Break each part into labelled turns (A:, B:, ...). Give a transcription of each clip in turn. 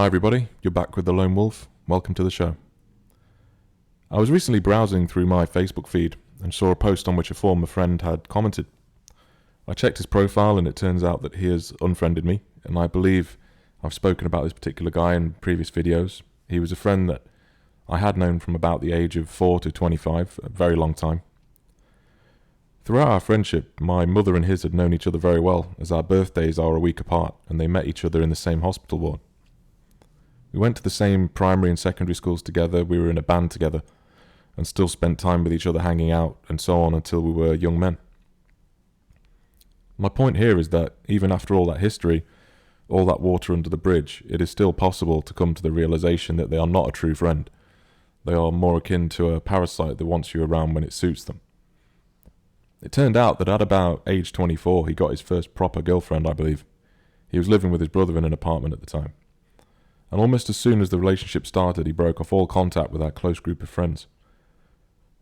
A: Hi everybody, you're back with The Lone Wolf. Welcome to the show. I was recently browsing through my Facebook feed and saw a post on which a former friend had commented. I checked his profile and it turns out that he has unfriended me, and I believe I've spoken about this particular guy in previous videos. He was a friend that I had known from about the age of 4 to 25, a very long time. Throughout our friendship, my mother and his had known each other very well, as our birthdays are a week apart and they met each other in the same hospital ward. We went to the same primary and secondary schools together, we were in a band together, and still spent time with each other hanging out and so on until we were young men. My point here is that even after all that history, all that water under the bridge, it is still possible to come to the realization that they are not a true friend. They are more akin to a parasite that wants you around when it suits them. It turned out that at about age 24, he got his first proper girlfriend, I believe. He was living with his brother in an apartment at the time. And almost as soon as the relationship started, he broke off all contact with our close group of friends.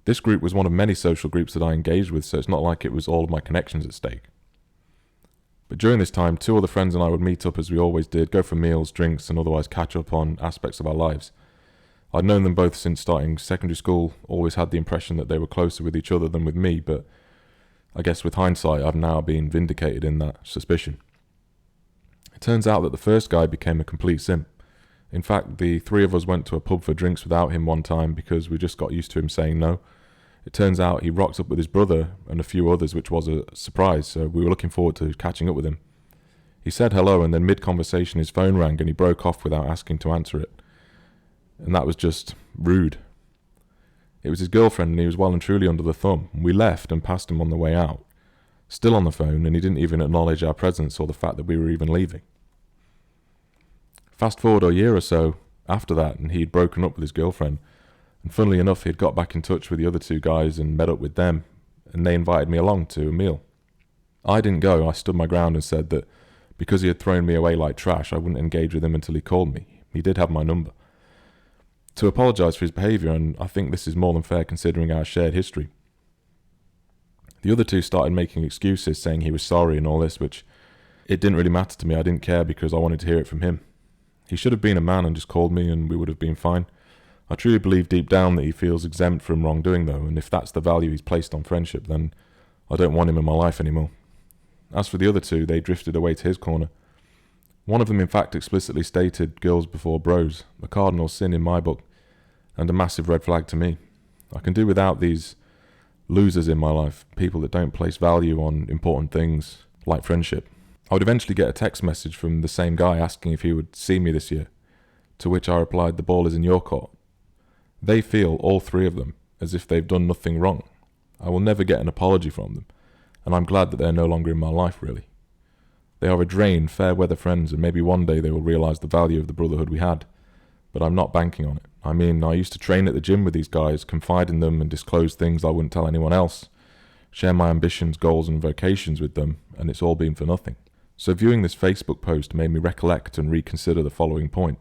A: This group was one of many social groups that I engaged with, so it's not like it was all of my connections at stake. But during this time, 2 other friends and I would meet up as we always did, go for meals, drinks, and otherwise catch up on aspects of our lives. I'd known them both since starting secondary school, always had the impression that they were closer with each other than with me, but I guess with hindsight, I've now been vindicated in that suspicion. It turns out that the first guy became a complete simp. In fact, the 3 of us went to a pub for drinks without him one time because we just got used to him saying no. It turns out he rocked up with his brother and a few others, which was a surprise, so we were looking forward to catching up with him. He said hello, and then mid-conversation his phone rang and he broke off without asking to answer it. And that was just rude. It was his girlfriend and he was well and truly under the thumb. We left and passed him on the way out, still on the phone, and he didn't even acknowledge our presence or the fact that we were even leaving. Fast forward a year or so after that, and he'd broken up with his girlfriend, and funnily enough he'd got back in touch with the other 2 guys and met up with them, and they invited me along to a meal. I didn't go. I stood my ground and said that because he had thrown me away like trash, I wouldn't engage with him until he called me. He did have my number. To apologise for his behaviour, and I think this is more than fair considering our shared history. The other 2 started making excuses, saying he was sorry and all this, which it didn't really matter to me. I didn't care because I wanted to hear it from him. He should have been a man and just called me and we would have been fine. I truly believe deep down that he feels exempt from wrongdoing though, and if that's the value he's placed on friendship, then I don't want him in my life anymore. As for the other 2, they drifted away to his corner. One of them in fact explicitly stated girls before bros, a cardinal sin in my book, and a massive red flag to me. I can do without these losers in my life, people that don't place value on important things like friendship. I would eventually get a text message from the same guy asking if he would see me this year, to which I replied, the ball is in your court. They feel, all 3 of them, as if they've done nothing wrong. I will never get an apology from them, and I'm glad that they're no longer in my life, really. They are a drain, fair-weather friends, and maybe one day they will realise the value of the brotherhood we had, but I'm not banking on it. I mean, I used to train at the gym with these guys, confide in them and disclose things I wouldn't tell anyone else, share my ambitions, goals and vocations with them, and it's all been for nothing. So viewing this Facebook post made me recollect and reconsider the following point.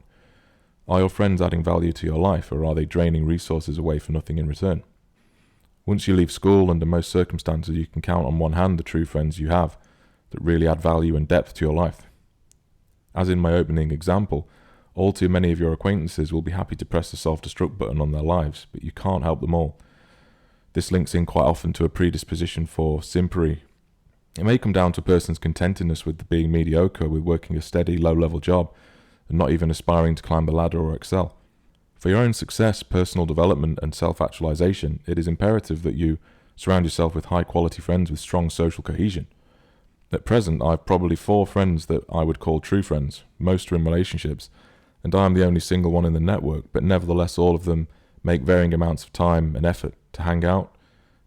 A: Are your friends adding value to your life, or are they draining resources away for nothing in return? Once you leave school, under most circumstances, you can count on one hand the true friends you have that really add value and depth to your life. As in my opening example, all too many of your acquaintances will be happy to press the self-destruct button on their lives, but you can't help them all. This links in quite often to a predisposition for simpery. It may come down to a person's contentedness with being mediocre, with working a steady, low-level job, and not even aspiring to climb the ladder or excel. For your own success, personal development, and self-actualization, it is imperative that you surround yourself with high-quality friends with strong social cohesion. At present, I have probably 4 friends that I would call true friends. Most are in relationships, and I am the only single one in the network, but nevertheless all of them make varying amounts of time and effort to hang out,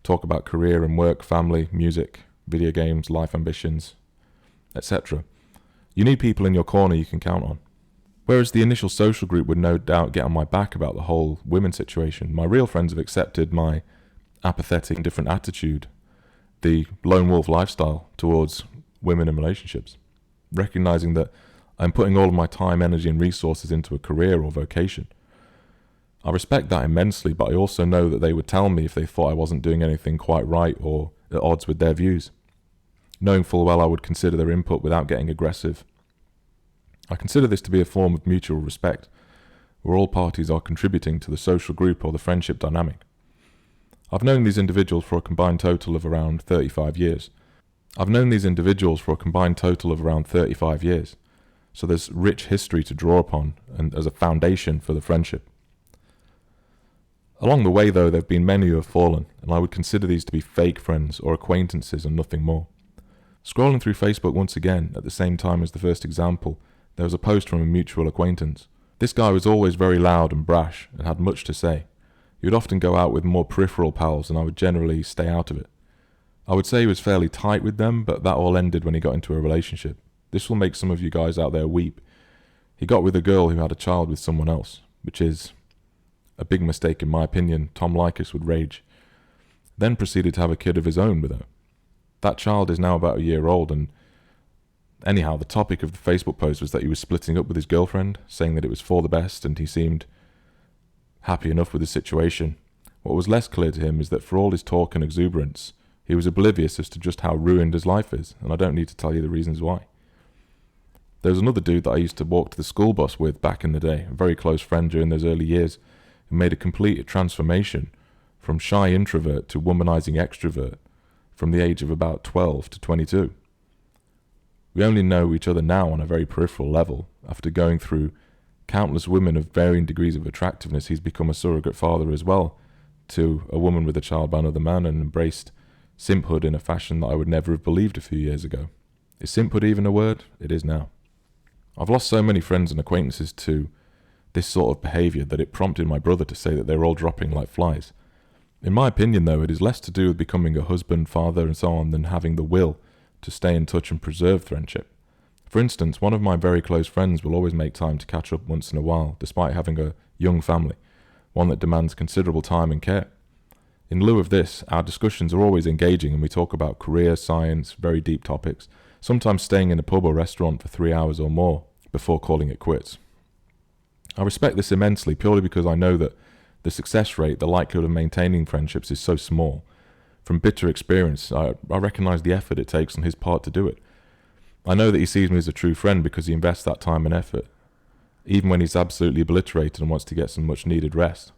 A: talk about career and work, family, music, video games, life ambitions, etc. You need people in your corner you can count on. Whereas the initial social group would no doubt get on my back about the whole women situation, my real friends have accepted my apathetic and different attitude, the lone wolf lifestyle towards women and relationships, recognizing that I'm putting all of my time, energy and resources into a career or vocation. I respect that immensely, but I also know that they would tell me if they thought I wasn't doing anything quite right or at odds with their views. Knowing full well I would consider their input without getting aggressive. I consider this to be a form of mutual respect, where all parties are contributing to the social group or the friendship dynamic. I've known these individuals for a combined total of around 35 years. So there's rich history to draw upon and as a foundation for the friendship. Along the way, though, there have been many who have fallen, and I would consider these to be fake friends or acquaintances and nothing more. Scrolling through Facebook once again, at the same time as the first example, there was a post from a mutual acquaintance. This guy was always very loud and brash and had much to say. He would often go out with more peripheral pals, and I would generally stay out of it. I would say he was fairly tight with them, but that all ended when he got into a relationship. This will make some of you guys out there weep. He got with a girl who had a child with someone else, which is a big mistake in my opinion. Tom Likas would rage. Then proceeded to have a kid of his own with her. That child is now about a year old, and anyhow, the topic of the Facebook post was that he was splitting up with his girlfriend, saying that it was for the best, and he seemed happy enough with the situation. What was less clear to him is that for all his talk and exuberance, he was oblivious as to just how ruined his life is, and I don't need to tell you the reasons why. There was another dude that I used to walk to the school bus with back in the day, a very close friend during those early years, who made a complete transformation from shy introvert to womanizing extrovert from the age of about 12 to 22. We only know each other now on a very peripheral level. After going through countless women of varying degrees of attractiveness, he's become a surrogate father as well to a woman with a child by another man and embraced simphood in a fashion that I would never have believed a few years ago. Is simphood even a word? It is now. I've lost so many friends and acquaintances to this sort of behaviour that it prompted my brother to say that they're all dropping like flies. In my opinion, though, it is less to do with becoming a husband, father, and so on than having the will to stay in touch and preserve friendship. For instance, one of my very close friends will always make time to catch up once in a while, despite having a young family, one that demands considerable time and care. In lieu of this, our discussions are always engaging and we talk about career, science, very deep topics, sometimes staying in a pub or restaurant for 3 hours or more before calling it quits. I respect this immensely purely because I know that the success rate, the likelihood of maintaining friendships is so small. From bitter experience, I recognise the effort it takes on his part to do it. I know that he sees me as a true friend because he invests that time and effort, even when he's absolutely obliterated and wants to get some much needed rest.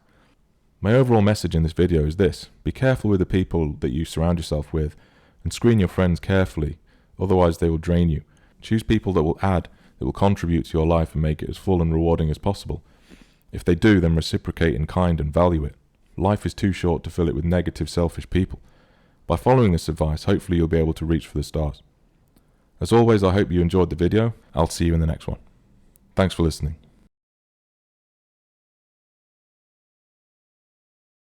A: My overall message in this video is this: be careful with the people that you surround yourself with and screen your friends carefully, otherwise they will drain you. Choose people that will add, that will contribute to your life and make it as full and rewarding as possible. If they do, then reciprocate in kind and value it. Life is too short to fill it with negative, selfish people. By following this advice, hopefully you'll be able to reach for the stars. As always, I hope you enjoyed the video. I'll see you in the next one. Thanks for listening.